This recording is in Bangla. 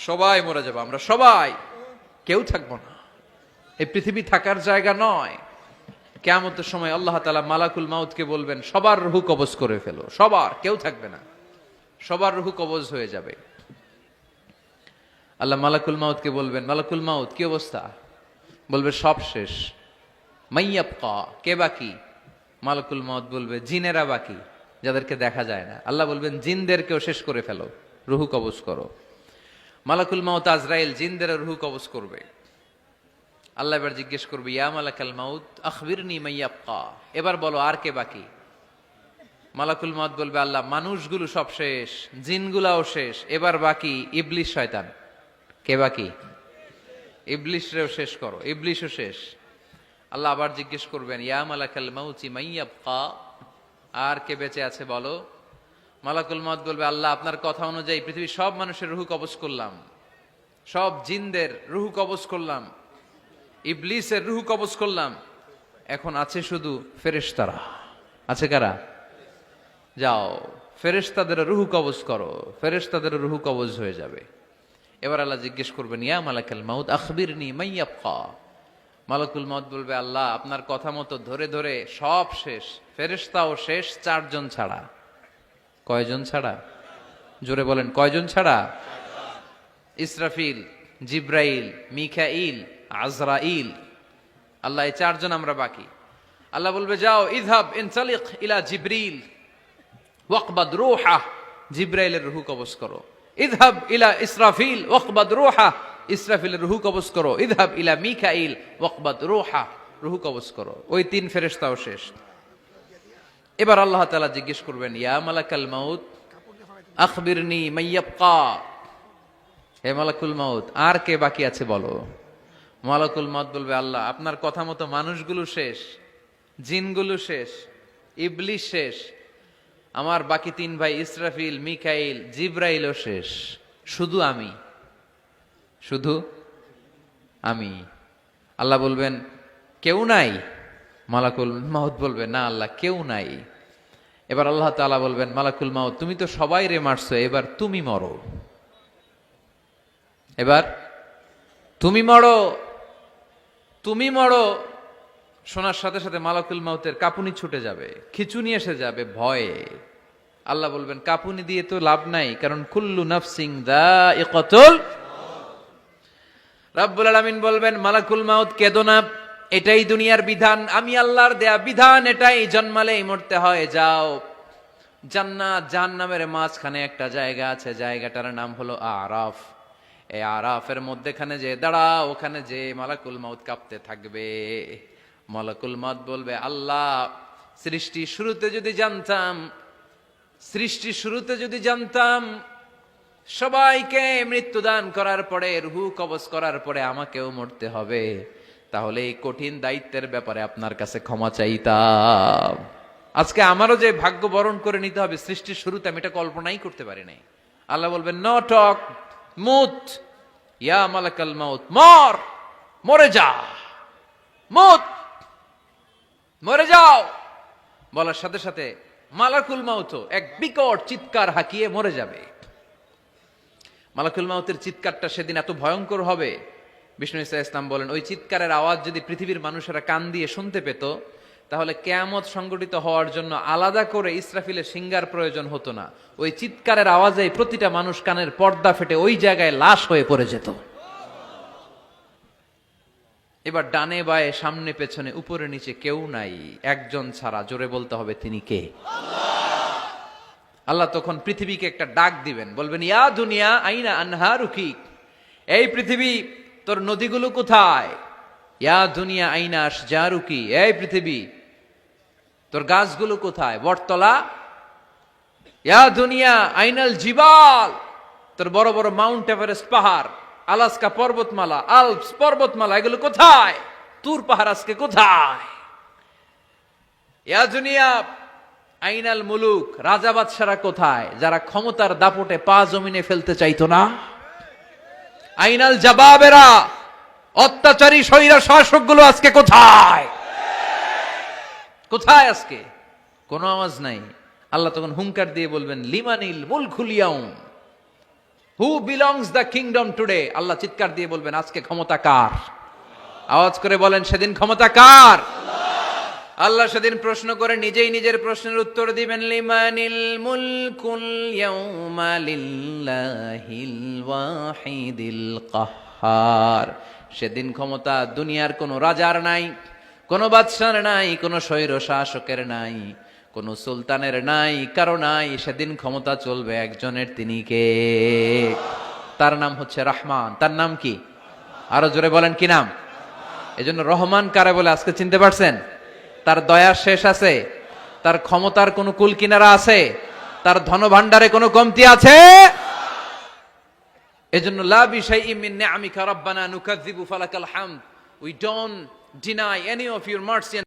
সবাই মরে যাবো, আমরা সবাই, কেউ থাকবো না। এই পৃথিবী থাকার জায়গা নয়। কিয়ামতের সময় আল্লাহ তাআলা মালাকুল মাউতকে বলবেন, সবার রূহ কবজ করে ফেলো, সবার, কেউ থাকবে না, সবার রূহ কবজ হয়ে যাবে। আল্লাহ মালাকুল মাউতকে বলবেন, মালাকুল মাউত কি অবস্থা? বলবে সব শেষ। মাইয়াবকা, কে বাকি? মালাকুল মাউত বলবে জিনেরা বাকি, যাদেরকে দেখা যায় না। আল্লাহ বলবেন জিনদেরকেও শেষ করে ফেলো, রুহু কবজ করো। মালাকুল মাউত আজরাইল জিনদের রুহু কবজ করবে। আল্লাহ এবার জিজ্ঞেস করবে, ইয়া মালাকাল মাউত আখবিরনি মাইয়াবকা, এবার বলো আর কে বাকি? মালাকুল মাউত বলবে, আল্লাহ মানুষগুলো সব শেষ, জিনগুলাও শেষ, এবার বাকি ইবলিস শয়তান। কে বাকি? ইবলিসরেও শেষ করো, ইবলিসও শেষ। আল্লাহ আবার জিজ্ঞেস করবেন, ইয়া মালাকাল মাউতি মাইয়াবকা, আর কে বেঁচে আছে বলো। মালাকুল মাউত বলবে, আল্লাহ আপনার কথা অনুযায়ী পৃথিবীর সব মানুষের রুহু কবজ করলাম, সব জিনদের রুহু কবজ করলাম, ইবলিসের রুহু কবজ করলাম, এখন আছে শুধু ফেরেশতারা। আছে কারা? যাও ফেরেশতাদের রুহু কবজ করো, ফেরেশতাদের রুহু কবজ হয়ে যাবে। এবার আল্লাহ জিজ্ঞেস করবেন, ইয়া মালাকাল মাউত আখবিরনি মাইয়াবকা। মালাকুল মাউত বলবে, আল্লাহ আপনার কথা মতো ধরে ধরে সব শেষ, ফেরেশতাও শেষ, 4 জন ছাড়া। কয়জন ছাড়া? জোরে বলেন, কয়জন ছাড়া? ইসরাফিল, জিব্রাইল, মিকাইল, আজরাইল। আল্লাহ এই 4 জন আমরা বাকি। আল্লাহ বলবে, যাও ইযহাব ইনতালিক ইলা জিবরিল ওয়াকবাদ রূহা, জিব্রাইলের রূহ কবজ করো। ইযহাব ইলা ইসরাফিল ওয়াকবাদ রূহা, ইসরাফিলের রূহ কবজ করো। ইযহাব ইলা মিকাইল ওয়াকবাদ রূহা, রূহ কবজ করো। ওই 3 ফেরেশতাও শেষ। এবার আল্লাহ তাআলা জিজ্ঞেস করবেন, ইয়া মালাকাল মাউত আখবিরনি মাইয়াবকা, হে মালাকুল মাউত আর কে বাকি আছে বলো। মালাকুল মাউত বলবে, আল্লাহ আপনার কথা মতো মানুষগুলো শেষ, জিনগুলো শেষ, ইবলিস শেষ, আমার বাকি 3 ভাই ইসরাফিল, মিকাইল, জিব্রাইলও শেষ, শুধু আমি, শুধু আমি। আল্লাহ বলবেন, কেউ নাই? মালাকুল মাউত বলবে, না আল্লাহ কেউ নাই। এবার আল্লাহ তাআলা বলবেন, মালাকুল মাউত তুমি তো সবাই রে মারছো, এবার তুমি মরো, এবার তুমি মরো, তুমি মরো। শোনার সাথে সাথে মালাকুল মাউতের কাঁপুনি ছুটে যাবে, খিঁচুনি এসে যাবে ভয়ে। আল্লাহ বলবেন, কাঁপুনি দিয়ে তো লাভ নাই, কারণ কুল্লু নাফসিন যায়িকাতুল। রাব্বুল আলামিন বলবেন, মালাকুল মাউত কেঁদো না, এটাই দুনিয়ার বিধান, আমি আল্লাহর দেয়া বিধান, এটাই জন্মালেই মরতে হয়। যাও জান্নাত জাহান্নামের মাঝখানে একটা জায়গা আছে, জায়গাটার নাম হলো আরাফ। এই আরাফের মধ্যেখানে যে দাঁড়া, ওখানে যে মালাকুল মাউত কাঁপতে থাকবে। মালাকুল মাউত বলবে, আল্লাহ সৃষ্টি শুরুতে যদি জানতাম, সৃষ্টি শুরুতে যদি জানতাম সবাইকে মৃত্যুদান করার পরে, রূহ কবজ করার পরে আমাকেও মরতে হবে, তাহলে এই কঠিন দায়িত্বের ব্যাপারে আপনার কাছে ক্ষমা চাইতাম। আজকে আমারও যে ভাগ্য বরণ করে নিতে হবে সৃষ্টির শুরুতে, আমি এটা কল্পনাই করতে পারি নাই। আল্লাহ বলবেন, নো টক, মুত, ইয়া মালাকাল মাউত, মর, মরে যা, মুত, মরে যাও। বলার সাথে সাথে মালাকুল মাউত এক বিকট চিৎকার হাঁকিয়ে মরে যাবে। মালাকুল মাউতের চিৎকারটা সেদিন এত ভয়ঙ্কর হবে, বিষ্ণু ঈসা ইসলাম বলেন, ওই চিৎকারের আওয়াজ যদি পৃথিবীর মানুষেরা কান দিয়ে শুনতে পেত, তাহলে কিয়ামত সংগঠিত হওয়ার জন্য আলাদা করে ইসরাফিলের সিঙ্গার প্রয়োজন হতো না। ওই চিৎকারের আওয়াজে প্রতিটা মানুষ কানের পর্দা ফেটে ওই জায়গায় লাশ হয়ে পড়ে যেত। এবার ডানে বায়ে সামনে পেছনে উপরে নিচে কেউ নাই, একজন ছাড়া। জোরে বলতে হবে, তিনি কে? আল্লাহ তখন পৃথিবীকে একটা ডাক দিবেন, বলবেন, ইয়া দুনিয়া আইনা আনহারুকি, এই পৃথিবী তোর নদীগুলো কোথায়? ইয়া দুনিয়া আইনা আশজারুকি, এই পৃথিবী তোর গাছগুলো কোথায়? বটতলা। ইয়া দুনিয়া আইনাল জিবাল, তোর বড় বড় মাউন্ট এভারেস্ট পাহাড়, আলাস্কা পর্বতমালা, আলপস পর্বতমালা, এগুলো কোথায়? তুর পাহাড় আজকে কোথায়? ইয়া দুনিয়া আইনাল মুলুক, রাজা বাদশারা কোথায়, যারা ক্ষমতার দাপটে পা জমিনে ফেলতে চাইতো না? আইনাল জাবাবেরা, অত্যাচারী স্বৈরা শাসকগুলো আজকে কোথায়? কোথায় আজকে? কোনো আওয়াজ নাই। আল্লাহ তখন হুঙ্কার দিয়ে বলবেন, লিমানিল মুলকুল ইয়াউম, who belongs the kingdom today? Allah চিৎকার দিয়ে বলবেন আজকে ক্ষমতা কার? আওয়াজ করে বলেন সেদিন ক্ষমতা কার? আল্লাহ সেদিন প্রশ্ন করে নিজেই নিজের প্রশ্নের উত্তর দিবেন, লিমানিল মুলকুল ইয়াউমা লিল্লাহিল ওয়াহিদিল কাহ্হার। সেদিন ক্ষমতা দুনিয়ার কোনো রাজার নাই, কোনো বাদশার নাই, কোনো স্বৈর শাসকের নাই, কোনো সুলতানের নাই, কারো নাই। সেদিন ক্ষমতা চলবে একজনের, তিনি কে? তার নাম হচ্ছে রহমান। তার নাম কি? আরো জোরে বলেন কি নাম? এজন্য রহমান কারে বলে আজকে চিনতে পারছেন? তার দয়ার শেষ আছে? তার ক্ষমতার কোনো কুল কিনারা আছে? তার ধনভাণ্ডারে কোনো কমতি আছে? এজন্য লা বিশাইইম মিন নিআমিকা রাব্বানা নুকাযযিবু ফালাকাল হামদ। We don't deny any of your mercy and